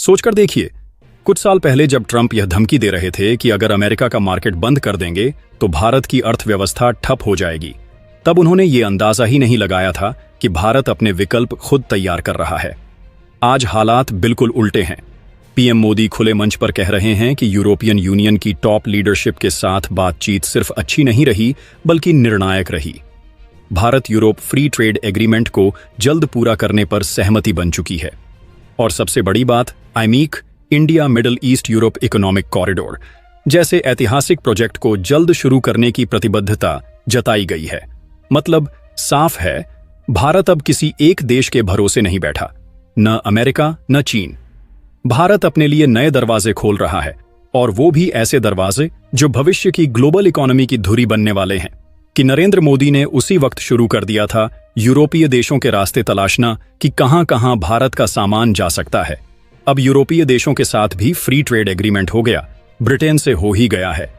सोचकर देखिए, कुछ साल पहले जब ट्रंप यह धमकी दे रहे थे कि अगर अमेरिका का मार्केट बंद कर देंगे तो भारत की अर्थव्यवस्था ठप हो जाएगी, तब उन्होंने ये अंदाजा ही नहीं लगाया था कि भारत अपने विकल्प खुद तैयार कर रहा है। आज हालात बिल्कुल उल्टे हैं। पीएम मोदी खुले मंच पर कह रहे हैं कि यूरोपियन यूनियन की टॉप लीडरशिप के साथ बातचीत सिर्फ अच्छी नहीं रही बल्कि निर्णायक रही। Bharat Europe free trade agreement को जल्द पूरा करने पर सहमति बन चुकी है। और सबसे बड़ी बात, IMEC India middle east Europe economic corridor जैसे ऐतिहासिक प्रोजेक्ट को जल्द शुरू करने की प्रतिबद्धता जताई गई है। मतलब साफ है, भारत अब किसी एक देश के भरोसे नहीं बैठा, न अमेरिका न चीन। भारत अपने लिए नए दरवाजे खोल रहा है, और वो भी ऐसे दरवाजे जो भविष्य की ग्लोबल इकोनॉमी की धुरी बनने वाले हैं। कि नरेंद्र मोदी ने उसी वक्त शुरू कर दिया था यूरोपीय देशों के रास्ते तलाशना कि कहां-कहां भारत का सामान जा सकता है। अब यूरोपीय देशों के साथ भी फ्री ट्रेड एग्रीमेंट हो गया, ब्रिटेन से हो ही गया है।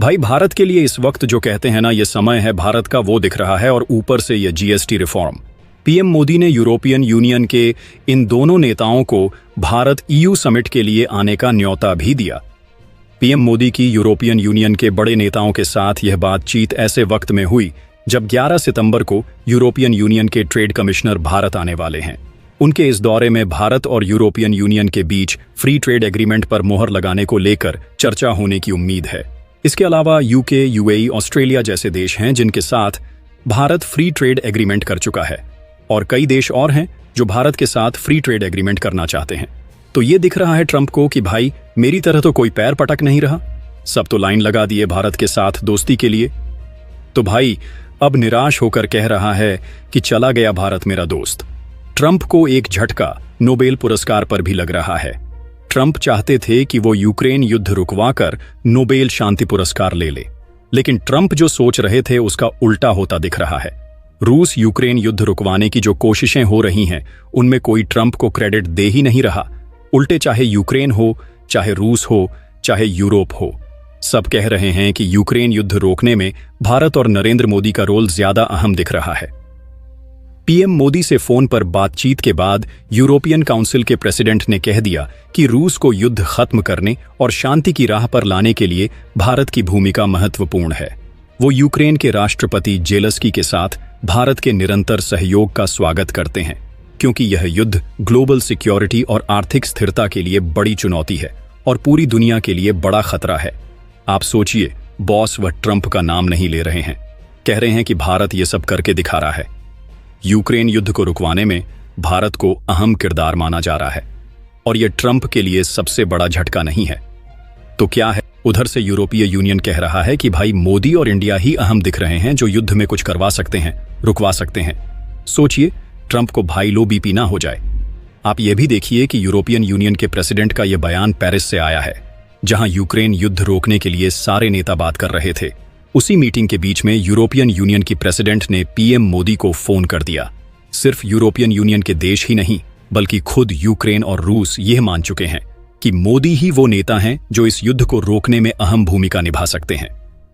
भाई, भारत के लिए इस वक्त जो कहते हैं ना, ये समय है भारत का, वो दिख रहा है। और ऊपर से ये जीएसटी रिफॉर्म। पीएम मोदी ने यूरोपियन यूनियन के इन दोनों नेताओं को भारत ईयू समिट के लिए आने का न्योता भी दिया। पीएम मोदी की यूरोपियन यूनियन के बड़े नेताओं के साथ यह बातचीत ऐसे वक्त में हुई जब 11 सितंबर को यूरोपियन यूनियन के ट्रेड कमिश्नर भारत आने वाले हैं। उनके इस दौरे में भारत और यूरोपियन यूनियन के बीच फ्री ट्रेड एग्रीमेंट पर मोहर लगाने को लेकर चर्चा होने की उम्मीद है। इसके अलावा यूके, यूएई, ऑस्ट्रेलिया जैसे देश हैं जिनके साथ भारत फ्री ट्रेड एग्रीमेंट कर चुका है, और कई देश और हैं जो भारत के साथ फ्री ट्रेड एग्रीमेंट करना चाहते हैं। तो ये दिख रहा है ट्रंप को कि भाई, मेरी तरह तो कोई पैर पटक नहीं रहा, सब तो लाइन लगा दिए भारत के साथ दोस्ती के लिए। तो भाई, अब निराश होकर कह रहा है कि चला गया भारत मेरा दोस्त। ट्रंप को एक झटका नोबेल पुरस्कार पर भी लग रहा है। ट्रंप चाहते थे कि वो यूक्रेन युद्ध रुकवाकर नोबेल शांति पुरस्कार ले ले, लेकिन ट्रंप जो सोच रहे थे उसका उल्टा होता दिख रहा है। रूस यूक्रेन युद्ध रुकवाने की जो कोशिशें हो रही हैं, उनमें कोई ट्रंप को क्रेडिट दे ही नहीं रहा। उल्टे चाहे यूक्रेन हो, चाहे रूस हो, चाहे यूरोप हो, सब कह रहे हैं कि यूक्रेन युद्ध रोकने में भारत और नरेंद्र मोदी का रोल ज्यादा अहम दिख रहा है। पीएम मोदी से फोन पर बातचीत के बाद यूरोपियन काउंसिल के प्रेसिडेंट ने कह दिया कि रूस को युद्ध खत्म करने और शांति की राह पर लाने के लिए भारत की भूमिका महत्वपूर्ण है। वो यूक्रेन के राष्ट्रपति जेलेंस्की के साथ भारत के निरंतर सहयोग का स्वागत करते हैं, क्योंकि यह युद्ध ग्लोबल सिक्योरिटी और आर्थिक स्थिरता के लिए बड़ी चुनौती है और पूरी दुनिया के लिए बड़ा खतरा है। आप सोचिए, बॉस वह ट्रंप का नाम नहीं ले रहे हैं, कह रहे हैं कि भारत ये सब करके दिखा रहा है। यूक्रेन युद्ध को रुकवाने में भारत को अहम किरदार माना जा रहा है, और यह ट्रंप के लिए सबसे बड़ा झटका नहीं है तो क्या है? उधर से यूरोपीय यूनियन कह रहा है कि भाई, मोदी और इंडिया ही अहम दिख रहे हैं जो युद्ध में कुछ करवा सकते हैं, रुकवा सकते हैं। सोचिए, ट्रंप को भाई लो बीपी ना हो जाए। आप ये भी देखिए कि यूरोपियन यूनियन के प्रेसिडेंट का यह बयान पेरिस से आया है, जहां यूक्रेन युद्ध रोकने के लिए सारे नेता बात कर रहे थे। उसी मीटिंग के बीच में यूरोपियन यूनियन की प्रेसिडेंट ने पीएम मोदी को फोन कर दिया। सिर्फ यूरोपियन यूनियन के देश ही नहीं, बल्कि खुद यूक्रेन और रूस यह मान चुके हैं कि मोदी ही वो नेता हैं जो इस युद्ध को रोकने में अहम भूमिका निभा सकते हैं।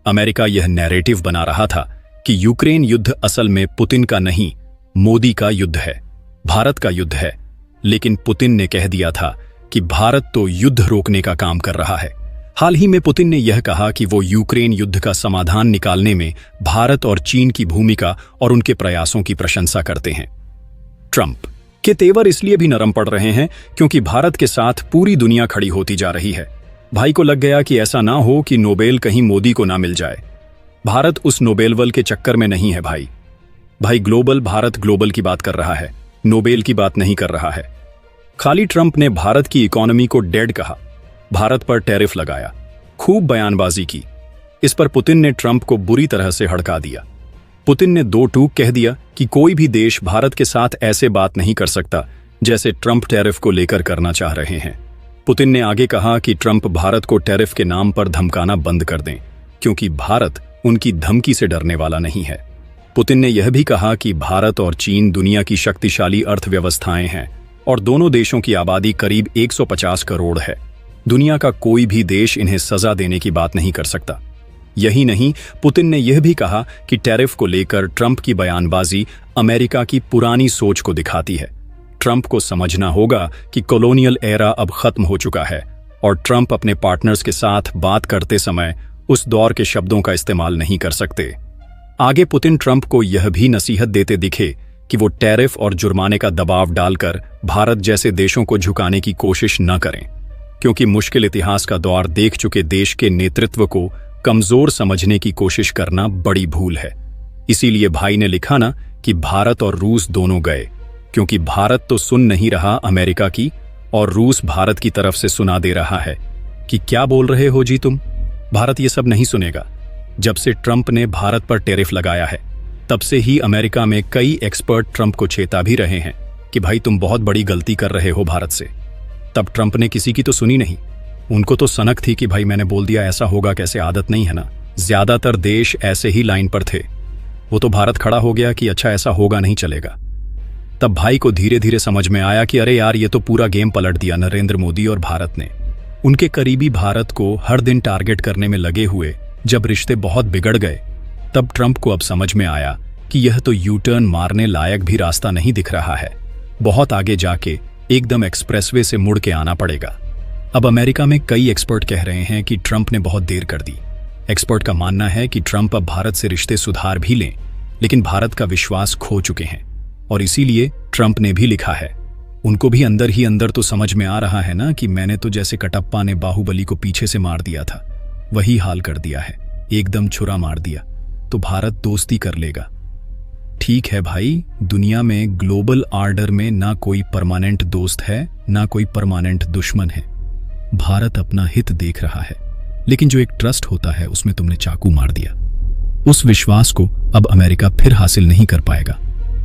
अमेरिका यह नैरेटिव बना रहा था कि यूक्रेन युद्ध असल में पुतिन का नहीं, मोदी का युद्ध है, भारत का युद्ध है। लेकिन पुतिन ने कह दिया था कि भारत तो युद्ध रोकने का काम कर रहा है। हाल ही में पुतिन ने यह कहा कि वो यूक्रेन युद्ध का समाधान निकालने में भारत और चीन की भूमिका और उनके प्रयासों की प्रशंसा करते हैं। ट्रंप के तेवर इसलिए भी नरम पड़ रहे हैं क्योंकि भारत के साथ पूरी दुनिया खड़ी होती जा रही है। भाई को लग गया कि ऐसा ना हो कि नोबेल कहीं मोदी को ना मिल जाए। भारत उस नोबेलवल के चक्कर में नहीं है भाई। भारत ग्लोबल की बात कर रहा है, नोबेल की बात नहीं कर रहा है। खाली ट्रंप ने भारत की इकोनॉमी को डेड कहा, भारत पर टैरिफ लगाया, खूब बयानबाजी की। इस पर पुतिन ने ट्रंप को बुरी तरह से हड़का दिया। पुतिन ने दो टूक कह दिया कि कोई भी देश भारत के साथ ऐसे बात नहीं कर सकता जैसे ट्रंप टैरिफ को लेकर करना चाह रहे हैं। पुतिन ने आगे कहा कि ट्रंप भारत को टैरिफ के नाम पर धमकाना बंद कर दें, क्योंकि भारत उनकी धमकी से डरने वाला नहीं है। पुतिन ने यह भी कहा कि भारत और चीन दुनिया की शक्तिशाली अर्थव्यवस्थाएं हैं और दोनों देशों की आबादी करीब 150 करोड़ है। दुनिया का कोई भी देश इन्हें सजा देने की बात नहीं कर सकता। यही नहीं, पुतिन ने यह भी कहा कि टैरिफ को लेकर ट्रंप की बयानबाजी अमेरिका की पुरानी सोच को दिखाती है। ट्रंप को समझना होगा कि कॉलोनियल एरा अब खत्म हो चुका है और ट्रंप अपने पार्टनर्स के साथ बात करते समय उस दौर के शब्दों का इस्तेमाल नहीं कर सकते। आगे पुतिन ट्रंप को यह भी नसीहत देते दिखे कि वो टैरिफ और जुर्माने का दबाव डालकर भारत जैसे देशों को झुकाने की कोशिश न करें, क्योंकि मुश्किल इतिहास का दौर देख चुके देश के नेतृत्व को कमजोर समझने की कोशिश करना बड़ी भूल है। इसीलिए भाई ने लिखा ना कि भारत और रूस दोनों गए, क्योंकि भारत तो सुन नहीं रहा अमेरिका की और रूस भारत की तरफ से सुना दे रहा है कि क्या बोल रहे हो जी तुम। भारत ये सब नहीं सुनेगा। जब से ट्रंप ने भारत पर टैरिफ लगाया है तब से ही अमेरिका में कई एक्सपर्ट ट्रंप को चेता भी रहे हैं कि भाई तुम बहुत बड़ी गलती कर रहे हो भारत से। तब ट्रंप ने किसी की तो सुनी नहीं। उनको तो सनक थी कि भाई मैंने बोल दिया, ऐसा होगा कैसे, आदत नहीं है ना। ज्यादातर देश ऐसे ही लाइन पर थे। वो तो भारत खड़ा हो गया कि अच्छा ऐसा होगा नहीं चलेगा। तब भाई को धीरे धीरे समझ में आया कि अरे यार ये तो पूरा गेम पलट दिया नरेंद्र मोदी और भारत ने। उनके करीबी भारत को हर दिन टारगेट करने में लगे हुए जब रिश्ते बहुत बिगड़ गए, तब ट्रंप को अब समझ में आया कि यह तो यू टर्न मारने लायक भी रास्ता नहीं दिख रहा है। बहुत आगे जाके एकदम एक्सप्रेसवे से मुड़ के आना पड़ेगा। अब अमेरिका में कई एक्सपर्ट कह रहे हैं कि ट्रंप ने बहुत देर कर दी। एक्सपर्ट का मानना है कि ट्रंप अब भारत से रिश्ते सुधार भी लें, लेकिन भारत का विश्वास खो चुके हैं और इसीलिए ट्रंप ने भी लिखा है। उनको भी अंदर ही अंदर तो समझ में आ रहा है ना कि मैंने तो जैसे कटप्पा ने बाहुबली को पीछे से मार दिया था वही हाल कर दिया है, एकदम छुरा मार दिया, तो भारत दोस्ती कर लेगा। ठीक है भाई, दुनिया में ग्लोबल ऑर्डर में ना कोई परमानेंट दोस्त है ना कोई परमानेंट दुश्मन है। भारत अपना हित देख रहा है, लेकिन जो एक ट्रस्ट होता है उसमें तुमने चाकू मार दिया। उस विश्वास को अब अमेरिका फिर हासिल नहीं कर पाएगा।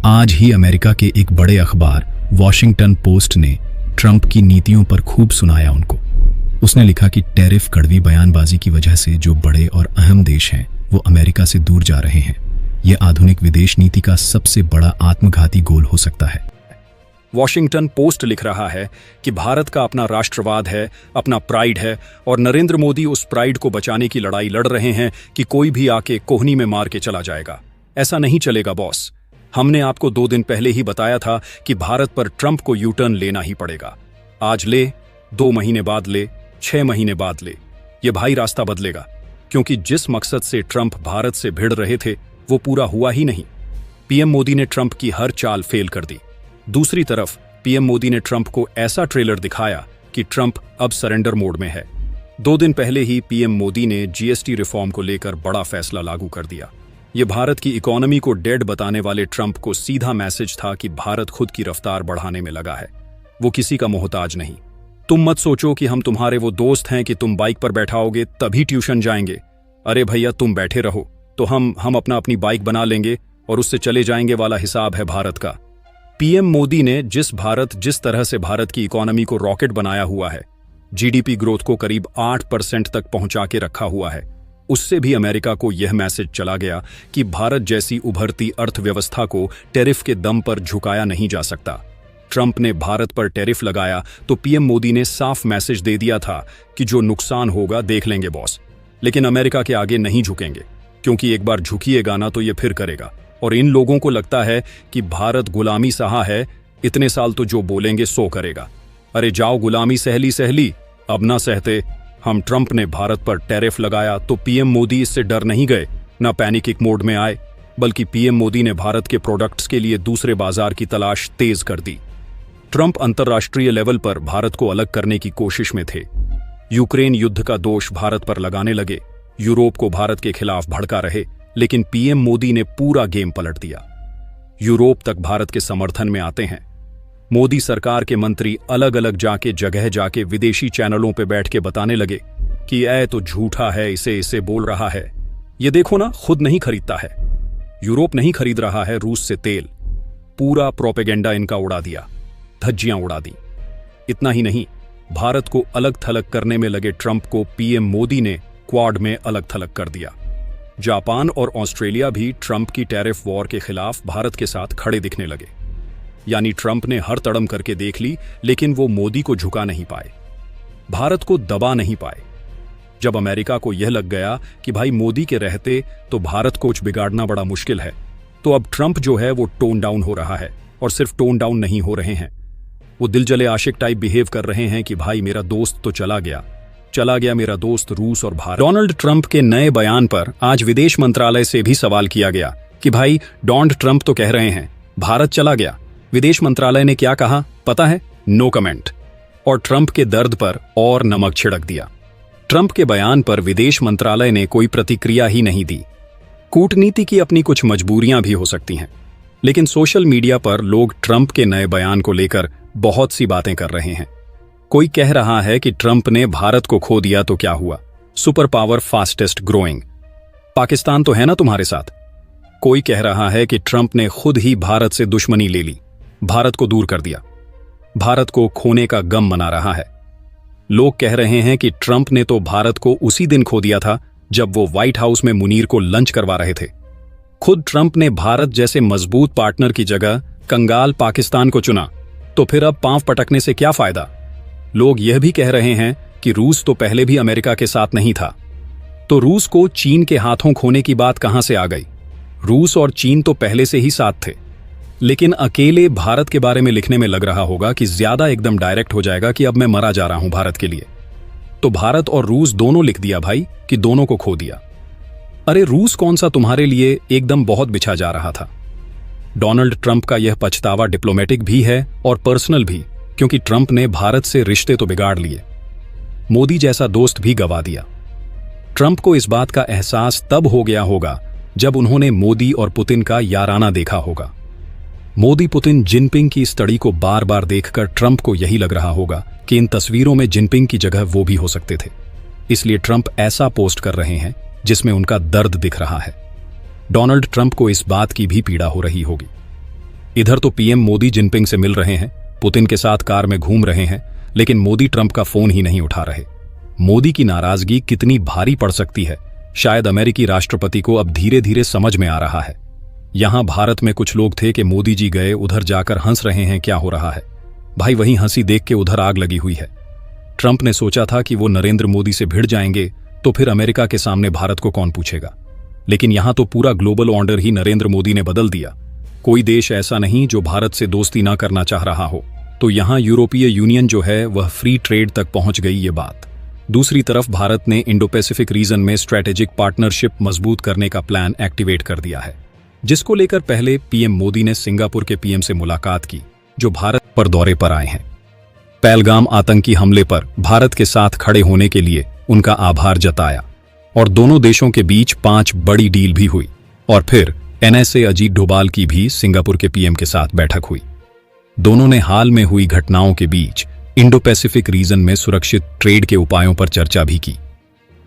आज ही अमेरिका के एक बड़े अखबार वॉशिंगटन पोस्ट ने ट्रंप की नीतियों पर खूब सुनाया उनको। उसने लिखा कि टैरिफ कड़वी बयानबाजी की वजह से जो बड़े और अहम देश हैं वो अमेरिका से दूर जा रहे हैं। यह आधुनिक विदेश नीति का सबसे बड़ा आत्मघाती गोल हो सकता है। वॉशिंगटन पोस्ट लिख रहा है कि भारत का अपना राष्ट्रवाद है, अपना प्राइड है और नरेंद्र मोदी उस प्राइड को बचाने की लड़ाई लड़ रहे हैं कि कोई भी आके कोहनी में मार के चला जाएगा। ऐसा नहीं चलेगा बॉस। हमने आपको 2 दिन पहले ही बताया था कि भारत पर ट्रंप को यू टर्न लेना ही पड़ेगा। आज ले, 2 महीने बाद ले, 6 महीने बाद ले, ये भाई रास्ता बदलेगा, क्योंकि जिस मकसद से ट्रंप भारत से भिड़ रहे थे वो पूरा हुआ ही नहीं। पीएम मोदी ने ट्रंप की हर चाल फेल कर दी। दूसरी तरफ पीएम मोदी ने ट्रंप को ऐसा ट्रेलर दिखाया कि ट्रंप अब सरेंडर मोड में है। 2 दिन पहले ही पीएम मोदी ने जीएसटी रिफॉर्म को लेकर बड़ा फैसला लागू कर दिया। ये भारत की इकोनॉमी को डेड बताने वाले ट्रंप को सीधा मैसेज था कि भारत खुद की रफ्तार बढ़ाने में लगा है, वो किसी का मोहताज नहीं। तुम मत सोचो कि हम तुम्हारे वो दोस्त हैं कि तुम बाइक पर बैठाओगे तभी ट्यूशन जाएंगे। अरे भैया तुम बैठे रहो तो हम अपनी बाइक बना लेंगे और उससे चले जाएंगे वाला हिसाब है भारत का। पीएम मोदी ने जिस तरह से भारत की इकोनॉमी को रॉकेट बनाया हुआ है, जीडीपी ग्रोथ को करीब 8% तक पहुंचा के रखा हुआ है, उससे भी अमेरिका को यह मैसेज चला गया कि भारत जैसी उभरती अर्थव्यवस्था को टैरिफ के दम पर झुकाया नहीं जा सकता। ट्रंप ने भारत पर टैरिफ लगाया तो पीएम मोदी ने साफ मैसेज दे दिया था कि जो नुकसान होगा देख लेंगे बॉस, लेकिन अमेरिका के आगे नहीं झुकेंगे, क्योंकि एक बार झुकिएगा ना तो ये फिर करेगा। और इन लोगों को लगता है कि भारत गुलामी सहा है, इतने साल तो जो बोलेंगे सो करेगा। अरे जाओ गुलामी सहली, अब ना सहते। हम ट्रंप ने भारत पर टैरिफ लगाया तो पीएम मोदी इससे डर नहीं गए, ना पैनिक मोड में आए, बल्कि पीएम मोदी ने भारत के प्रोडक्ट्स के लिए दूसरे बाजार की तलाश तेज कर दी। ट्रंप अंतर्राष्ट्रीय लेवल पर भारत को अलग करने की कोशिश में थे। यूक्रेन युद्ध का दोष भारत पर लगाने लगे, यूरोप को भारत के खिलाफ भड़का रहे, लेकिन पीएम मोदी ने पूरा गेम पलट दिया। यूरोप तक भारत के समर्थन में आते हैं। मोदी सरकार के मंत्री अलग अलग जगह जाके विदेशी चैनलों पे बैठ के बताने लगे कि ऐ तो झूठा है, इसे बोल रहा है। ये देखो ना, खुद नहीं खरीदता है। यूरोप नहीं खरीद रहा है रूस से तेल। पूरा प्रोपेगेंडा इनका उड़ा दिया, धज्जियां उड़ा दी। इतना ही नहीं, भारत को अलग थलग करने में लगे ट्रंप को पीएम मोदी ने क्वाड में अलग थलग कर दिया। जापान और ऑस्ट्रेलिया भी ट्रंप की टैरिफ वॉर के खिलाफ भारत के साथ खड़े दिखने लगे। यानी ट्रंप ने हर तड़म करके देख ली, लेकिन वो मोदी को झुका नहीं पाए, भारत को दबा नहीं पाए। जब अमेरिका को यह लग गया कि भाई मोदी के रहते तो भारत को कुछ बिगाड़ना बड़ा मुश्किल है, तो अब ट्रंप जो है वो टोन डाउन हो रहा है। और सिर्फ टोन डाउन नहीं हो रहे हैं, वो दिल जले आशिक टाइप बिहेव कर रहे हैं कि भाई मेरा दोस्त तो चला गया मेरा दोस्त रूस और भारत। डोनाल्ड ट्रंप के नए बयान पर आज विदेश मंत्रालय से भी सवाल किया गया कि भाई डोनाल्ड ट्रंप तो कह रहे हैं भारत चला गया। विदेश मंत्रालय ने क्या कहा पता है? No comment. और ट्रंप के दर्द पर और नमक छिड़क दिया। ट्रंप के बयान पर विदेश मंत्रालय ने कोई प्रतिक्रिया ही नहीं दी। कूटनीति की अपनी कुछ मजबूरियां भी हो सकती हैं, लेकिन सोशल मीडिया पर लोग ट्रंप के नए बयान को लेकर बहुत सी बातें कर रहे हैं। कोई कह रहा है कि ट्रंप ने भारत को खो दिया तो क्या हुआ, super power fastest growing, Pakistan तो है ना तुम्हारे साथ। कोई कह रहा है कि ट्रंप ने खुद ही भारत से दुश्मनी ले ली, भारत को दूर कर दिया, भारत को खोने का गम मना रहा है। लोग कह रहे हैं कि ट्रंप ने तो भारत को उसी दिन खो दिया था जब वो व्हाइट हाउस में मुनीर को लंच करवा रहे थे। खुद ट्रंप ने भारत जैसे मजबूत पार्टनर की जगह कंगाल पाकिस्तान को चुना, तो फिर अब पांव पटकने से क्या फायदा। लोग यह भी कह रहे हैं कि रूस तो पहले भी अमेरिका के साथ नहीं था, तो रूस को चीन के हाथों खोने की बात कहां से आ गई। रूस और चीन तो पहले से ही साथ थे। लेकिन अकेले भारत के बारे में लिखने में लग रहा होगा कि ज्यादा एकदम डायरेक्ट हो जाएगा कि अब मैं मरा जा रहा हूं भारत के लिए, तो भारत और रूस दोनों लिख दिया भाई कि दोनों को खो दिया। अरे रूस कौन सा तुम्हारे लिए एकदम बहुत बिछा जा रहा था। डोनाल्ड ट्रंप का यह पछतावा डिप्लोमेटिक भी है और पर्सनल भी, क्योंकि ट्रंप ने भारत से रिश्ते तो बिगाड़ लिए, मोदी जैसा दोस्त भी गवा दिया। ट्रंप को इस बात का एहसास तब हो गया होगा जब उन्होंने मोदी और पुतिन का याराना देखा होगा। मोदी पुतिन जिनपिंग की इस तड़ी को बार बार देखकर ट्रंप को यही लग रहा होगा कि इन तस्वीरों में जिनपिंग की जगह वो भी हो सकते थे, इसलिए ट्रंप ऐसा पोस्ट कर रहे हैं जिसमें उनका दर्द दिख रहा है। डोनाल्ड ट्रंप को इस बात की भी पीड़ा हो रही होगी। इधर तो पीएम मोदी जिनपिंग से मिल रहे हैं, पुतिन के साथ कार में घूम रहे हैं, लेकिन मोदी ट्रंप का फोन ही नहीं उठा रहे। मोदी की नाराजगी कितनी भारी पड़ सकती है, शायद अमेरिकी राष्ट्रपति को अब धीरे धीरे समझ में आ रहा है। यहां भारत में कुछ लोग थे कि मोदी जी गए, उधर जाकर हंस रहे हैं, क्या हो रहा है भाई। वहीं हंसी देख के उधर आग लगी हुई है। ट्रंप ने सोचा था कि वो नरेंद्र मोदी से भिड़ जाएंगे तो फिर अमेरिका के सामने भारत को कौन पूछेगा, लेकिन यहां तो पूरा ग्लोबल ऑर्डर ही नरेंद्र मोदी ने बदल दिया। कोई देश ऐसा नहीं जो भारत से दोस्ती ना करना चाह रहा हो, तो यहां यूरोपीय यूनियन जो है वह फ्री ट्रेड तक पहुंच गई ये बात। दूसरी तरफ भारत ने इंडो पैसिफिक रीजन में स्ट्रेटेजिक पार्टनरशिप मजबूत करने का प्लान एक्टिवेट कर दिया है, जिसको लेकर पहले पीएम मोदी ने सिंगापुर के पीएम से मुलाकात की, जो भारत पर दौरे पर आए हैं। पहलगाम आतंकी हमले पर भारत के साथ खड़े होने के लिए उनका आभार जताया और दोनों देशों के बीच 5 बड़ी डील भी हुई। और फिर एनएसए अजीत डोभाल की भी सिंगापुर के पीएम के साथ बैठक हुई। दोनों ने हाल में हुई घटनाओं के बीच इंडो पैसिफिक रीजन में सुरक्षित ट्रेड के उपायों पर चर्चा भी की।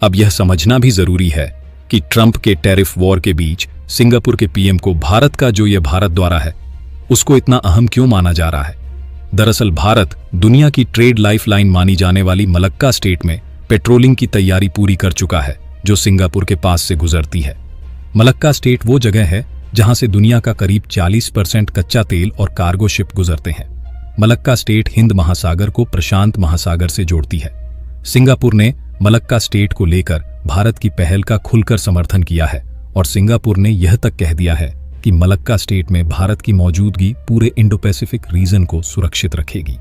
अब यह समझना भी जरूरी है कि ट्रंप के टैरिफ वॉर के बीच सिंगापुर के पीएम को भारत का जो यह भारत द्वारा है उसको इतना अहम क्यों माना जा रहा है। दरअसल भारत दुनिया की ट्रेड लाइफलाइन मानी जाने वाली मलक्का स्टेट में पेट्रोलिंग की तैयारी पूरी कर चुका है, जो सिंगापुर के पास से गुजरती है। मलक्का स्टेट वो जगह है जहां से दुनिया का करीब 40% कच्चा तेल और कार्गो शिप गुजरते हैं। मलक्का स्टेट हिंद महासागर को प्रशांत महासागर से जोड़ती है। सिंगापुर ने मलक्का स्टेट को लेकर भारत की पहल का खुलकर समर्थन किया है और सिंगापुर ने यह तक कह दिया है कि मलक्का स्टेट में भारत की मौजूदगी पूरे इंडो पैसिफिक रीजन को सुरक्षित रखेगी।